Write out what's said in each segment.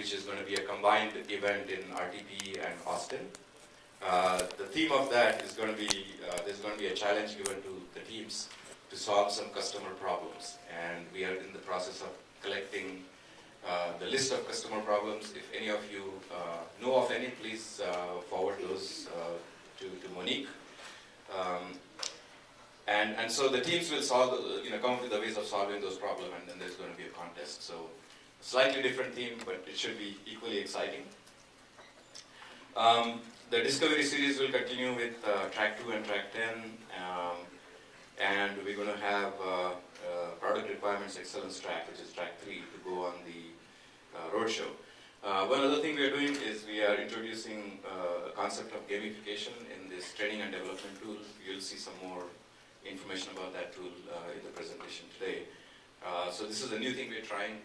which is going to be a combined event in RTP and Austin. The theme of that is going to be, there's going to be a challenge given to the teams to solve some customer problems. And we are in the process of collecting the list of customer problems. If any of you know of any, please forward those to Monique. And so the teams will solve, come up with the ways of solving those problems, and then there's going to be a contest. So slightly different theme, but it should be equally exciting. The Discovery Series will continue with Track 2 and Track 10, and we're going to have Product Requirements Excellence Track, which is Track 3, to go on the roadshow. One other thing we are doing is we are introducing a concept of gamification in this training and development tool. You'll see some more information about that tool in the presentation today. So this is a new thing we're trying.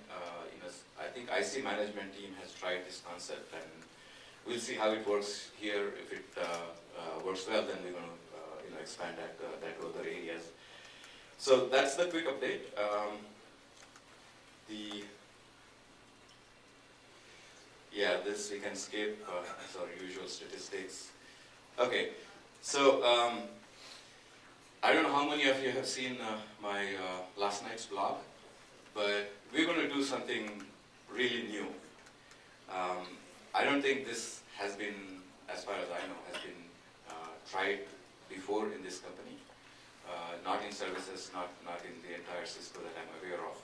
I think IC management team has tried this concept, and we'll see how it works here. If it works well, then we're going to expand that to other areas. So that's the quick update. This we can skip. It's our usual statistics. Okay, so I don't know how many of you have seen my last night's blog, but we're going to do something really new. I don't think this has been, as far as I know, has been tried before in this company. Not in services, not in the entire Cisco that I'm aware of.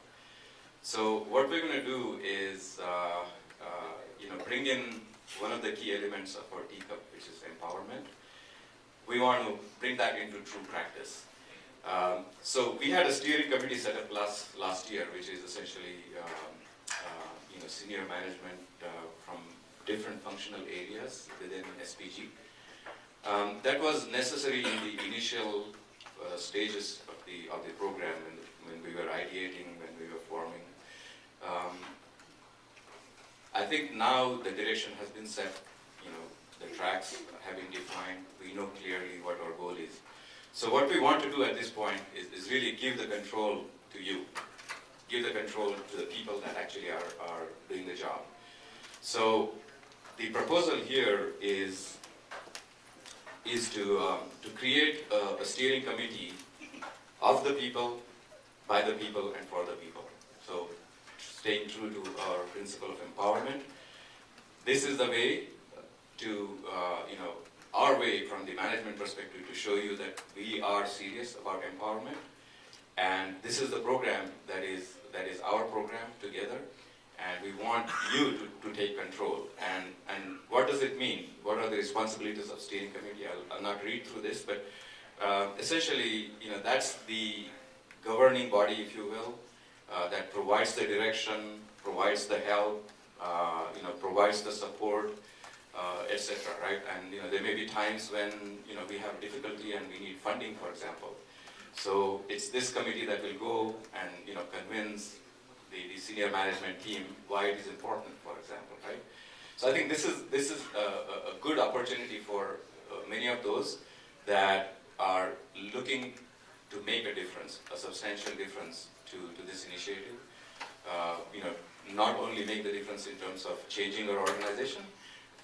So what we're going to do is bring in one of the key elements of our teacup, which is empowerment. We want to bring that into true practice. So we had a steering committee set up last year, which is essentially senior management from different functional areas within SPG. That was necessary in the initial stages of the program when we were ideating, when we were forming. I think now the direction has been set. The tracks have been defined. We know clearly what our goal is. So what we want to do at this point is really give the control to you. Give the control to the people that actually are doing the job. So the proposal here is to create a steering committee of the people, by the people, and for the people. So staying true to our principle of empowerment. This is the way to, our way from the management perspective to show you that we are serious about empowerment. And this is the program that is our program together. And we want you to take control. And what does it mean? What are the responsibilities of steering committee? I'll not read through this, but essentially, that's the governing body, if you will, that provides the direction, provides the help, provides the support, etc. Right? And there may be times when we have difficulty and we need funding, for example. So it's this committee that will go and convince the senior management team why it is important, for example, right? So I think this is a good opportunity for many of those that are looking to make a difference, a substantial difference to this initiative. Not only make the difference in terms of changing our organization,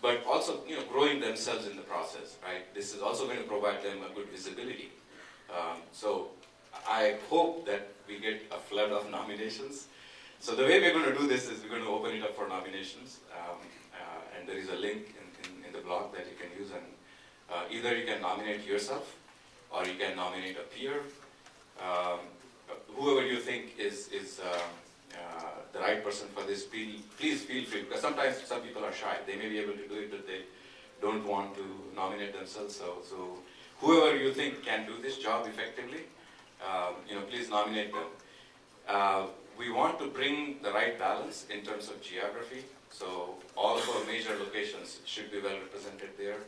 but also growing themselves in the process, right? This is also going to provide them a good visibility. So I hope that we get a flood of nominations. So the way we're going to do this is we're going to open it up for nominations, and there is a link in the blog that you can use, and either you can nominate yourself or you can nominate a peer. Whoever you think is the right person for this, please feel free, because sometimes some people are shy. They may be able to do it, but they don't want to nominate themselves. So whoever you think can do this job effectively, please nominate them. We want to bring the right balance in terms of geography. So all of our major locations should be well represented there.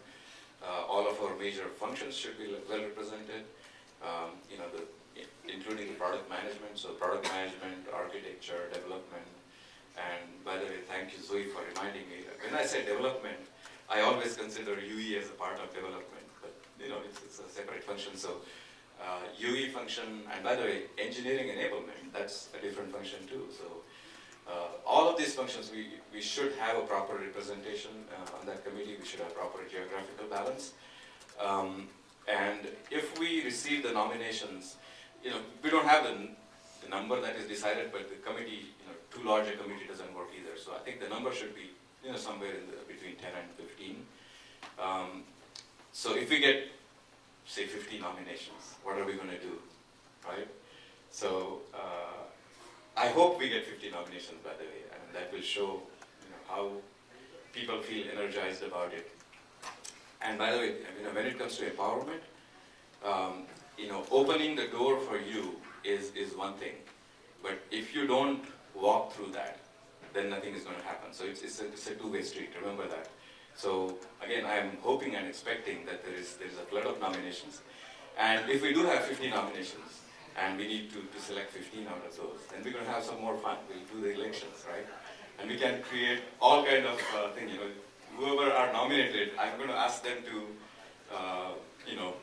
All of our major functions should be well represented, including the product management. So product management, architecture, development. And by the way, thank you, Zoe, for reminding me. When I say development, I always consider UE as a part of development, but it's a separate function. So UE function, and by the way, engineering enablement, that's a different function too. So all of these functions, we should have a proper representation on that committee. We should have proper geographical balance. And if we receive the nominations, we don't have the number that is decided, but the committee, too large a committee doesn't work either. So I think the number should be, somewhere in between 10 and 15. So if we get, say, 50 nominations, what are we going to do, right? So I hope we get 50 nominations, by the way, and that will show how people feel energized about it. And by the way, when it comes to empowerment, opening the door for you is one thing, but if you don't walk through that, then nothing is going to happen. So it's a two-way street. Remember that. So again, I'm hoping and expecting that there is a flood of nominations, and if we do have 50 nominations, and we need to select 15 out of those, then we're going to have some more fun. We'll do the elections, right? And we can create all kind of things. Whoever are nominated, I'm going to ask them to,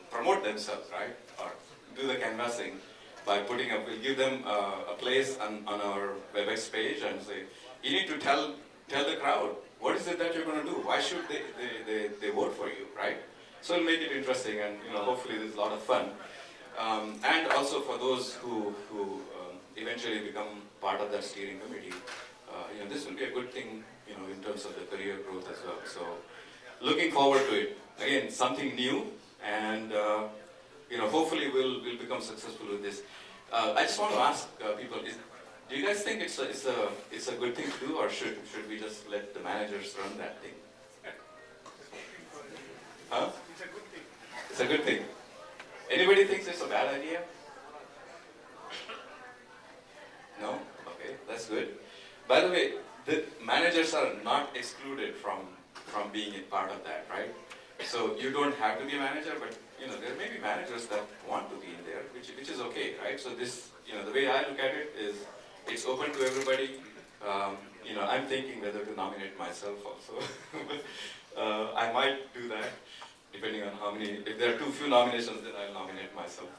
promote themselves, right? Or do the canvassing by putting up, we'll give them a place on our WebEx page and say, you need to tell the crowd, what is it that you're going to do? Why should they vote for you, right? So it'll make it interesting, and hopefully there's a lot of fun. And also for those who eventually become part of that steering committee, this will be a good thing, in terms of the career growth as well. So looking forward to it. Again, something new, and hopefully we'll become successful with this. I just want to ask people: do you guys think it's a good thing to do, or should we just let the managers run that thing? Huh? It's a good thing. It's a good thing. Anybody thinks it's a bad idea? No? Okay, that's good. By the way, the managers are not excluded from being a part of that, right? So you don't have to be a manager, but there may be managers that want to be in there, which is okay, right? So this, the way I look at it is, it's open to everybody. I'm thinking whether to nominate myself also. I might do that, depending on how many. If there are too few nominations, then I'll nominate myself.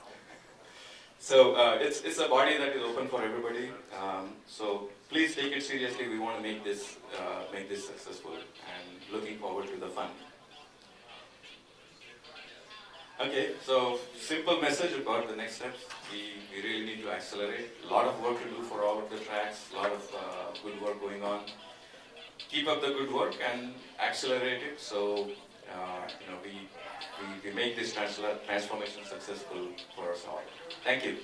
So it's a body that is open for everybody. So please take it seriously. We want to make this successful, and looking forward to the fun. Okay, so simple message about the next steps. We really need to accelerate. A lot of work to do for all of the tracks. A lot of good work going on. Keep up the good work and accelerate it. So we make this transformation successful for us all. Thank you.